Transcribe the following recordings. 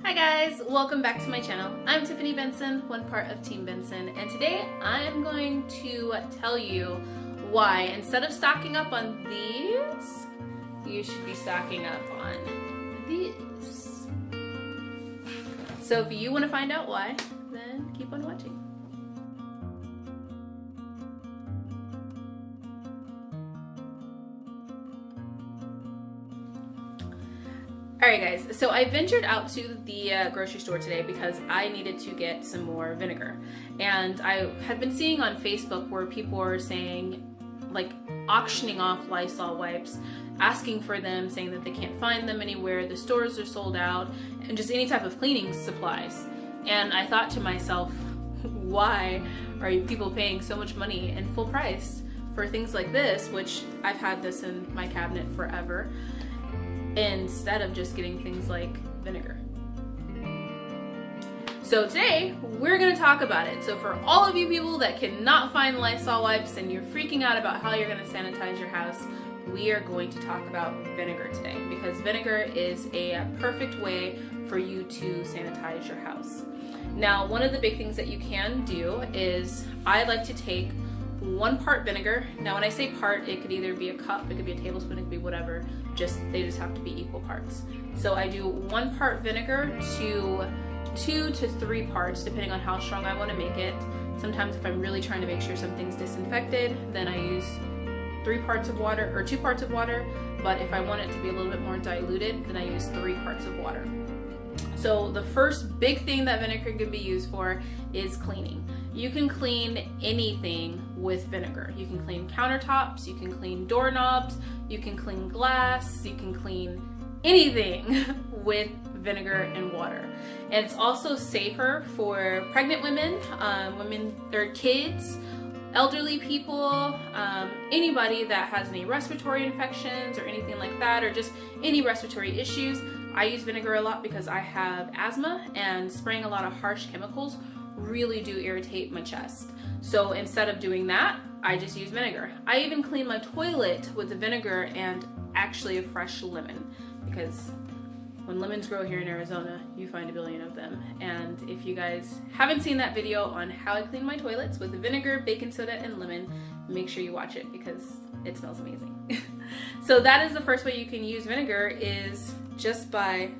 Hi guys, welcome back to my channel. I'm Tiffany Benson, one part of Team Benson, and today I'm going to tell you why instead of stocking up on these, you should be stocking up on these. So if you want to find out why, then keep on watching. Alright guys, so I ventured out to the grocery store today because I needed to get some more vinegar. And I had been seeing on Facebook where people were saying, like, auctioning off Lysol wipes, asking for them, saying that they can't find them anywhere, the stores are sold out, and just any type of cleaning supplies. And I thought to myself, why are people paying so much money in full price for things like this, which I've had this in my cabinet forever, instead of just getting things like vinegar. So today we're going to talk about it. So for all of you people that cannot find Lysol wipes and you're freaking out about how you're going to sanitize your house, we are going to talk about vinegar today, because vinegar is a perfect way for you to sanitize your house. Now, one of the big things that you can do is I like to take 1 part vinegar. Now when I say part, it could either be a cup, it could be a tablespoon, it could be whatever, they just have to be equal parts. So I do 1 part vinegar to 2 to 3 parts, depending on how strong I want to make it. Sometimes if I'm really trying to make sure something's disinfected, then I use 3 parts of water or 2 parts of water, but if I want it to be a little bit more diluted, then I use 3 parts of water. So the first big thing that vinegar can be used for is cleaning. You can clean anything with vinegar. You can clean countertops, you can clean doorknobs, you can clean glass, you can clean anything with vinegar and water. And it's also safer for pregnant women, or kids, elderly people, anybody that has any respiratory infections or anything like that, or just any respiratory issues. I use vinegar a lot because I have asthma, and spraying a lot of harsh chemicals really do irritate my chest. So instead of doing that, I just use vinegar. I even clean my toilet with the vinegar and actually a fresh lemon, because when lemons grow here in Arizona, you find a billion of them. And if you guys haven't seen that video on how I clean my toilets with the vinegar, baking soda, and lemon, make sure you watch it because it smells amazing. So that is the first way you can use vinegar, is just by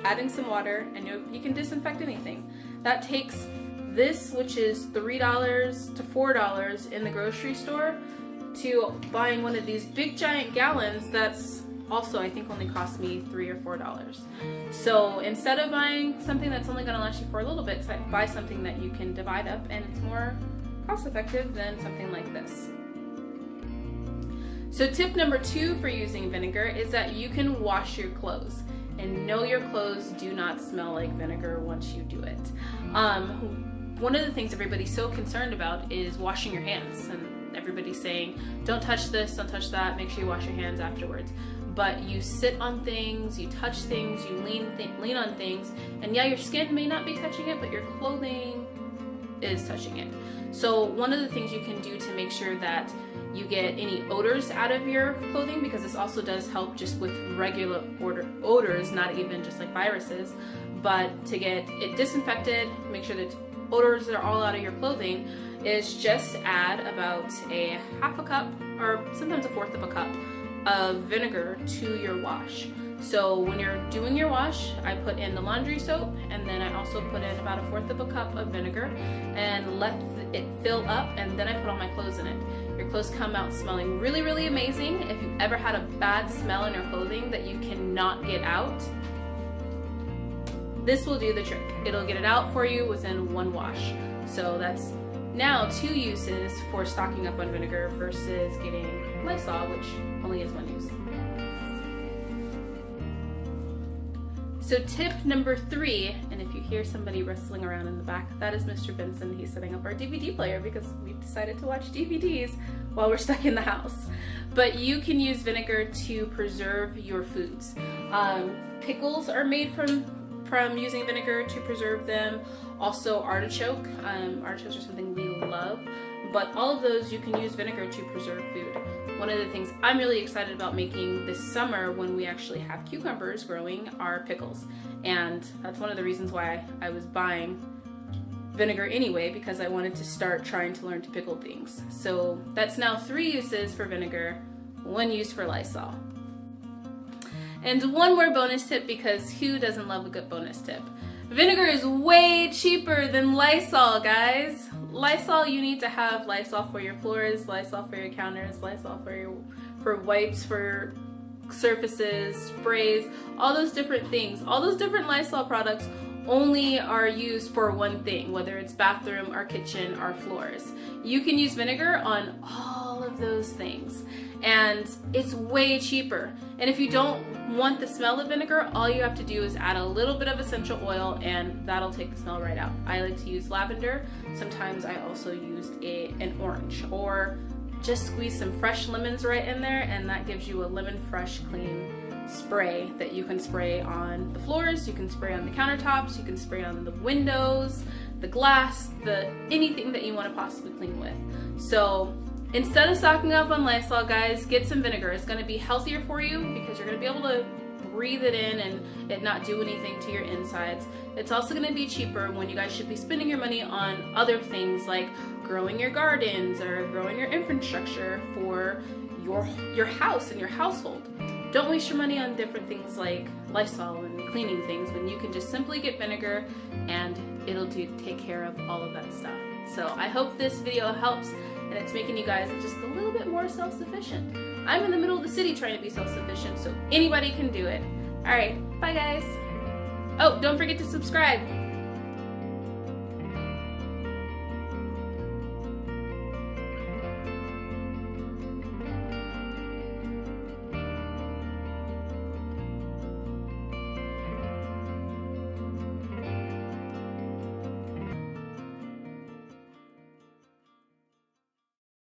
adding some water, and you can disinfect anything. That takes this, which is $3 to $4 in the grocery store, to buying one of these big giant gallons that's also, I think, only cost me $3 or $4. So instead of buying something that's only going to last you for a little bit, buy something that you can divide up, and it's more cost effective than something like this. So tip number 2 for using vinegar is that you can wash your clothes. And no, your clothes do not smell like vinegar once you do it. One of the things everybody's so concerned about is washing your hands. And everybody's saying, don't touch this, don't touch that, make sure you wash your hands afterwards. But you sit on things, you touch things, you lean on things, and yeah, your skin may not be touching it, but your clothing is touching it. So one of the things you can do to make sure that you get any odors out of your clothing, because this also does help just with regular odors, not even just like viruses, but to get it disinfected, make sure that odors are all out of your clothing, is just add about a half a cup, or sometimes a fourth of a cup, of vinegar to your wash. So when you're doing your wash, I put in the laundry soap, and then I also put in about a fourth of a cup of vinegar and let it fill up, and then I put all my clothes in it. Your clothes come out smelling really, really amazing. If you've ever had a bad smell in your clothing that you cannot get out, this will do the trick. It'll get it out for you within 1 wash. So that's now 2 uses for stocking up on vinegar versus getting Lysol, which only is 1 use. So tip number 3, and if you hear somebody rustling around in the back, that is Mr. Benson. He's setting up our DVD player because we've decided to watch DVDs while we're stuck in the house. But you can use vinegar to preserve your foods. Pickles are made from from using vinegar to preserve them. Also artichoke. Artichokes are something we love, but all of those you can use vinegar to preserve food. One of the things I'm really excited about making this summer when we actually have cucumbers growing are pickles. And that's one of the reasons why I was buying vinegar anyway, because I wanted to start trying to learn to pickle things. So that's now 3 uses for vinegar, 1 use for Lysol. And one more bonus tip, because who doesn't love a good bonus tip? Vinegar is way cheaper than Lysol, guys. Lysol, you need to have Lysol for your floors, Lysol for your counters, Lysol for wipes, for surfaces, sprays, all those different things. All those different Lysol products only are used for one thing, whether it's bathroom or kitchen or floors. You can use vinegar on all of those things, and it's way cheaper. And if you don't want the smell of vinegar, all you have to do is add a little bit of essential oil and that'll take the smell right out. I like to use lavender. Sometimes I also use an orange, or just squeeze some fresh lemons right in there, and that gives you a lemon fresh clean spray that you can spray on the floors, you can spray on the countertops, you can spray on the windows, the glass, anything that you want to possibly clean with. So instead of stocking up on Lysol, guys, get some vinegar. It's going to be healthier for you because you're going to be able to breathe it in and it not do anything to your insides. It's also going to be cheaper when you guys should be spending your money on other things like growing your gardens or growing your infrastructure for your house and your household. Don't waste your money on different things like Lysol and cleaning things when you can just simply get vinegar and it'll take care of all of that stuff. So I hope this video helps and it's making you guys just a little bit more self-sufficient. I'm in the middle of the city trying to be self-sufficient, so anybody can do it. Alright, bye guys. Oh, don't forget to subscribe.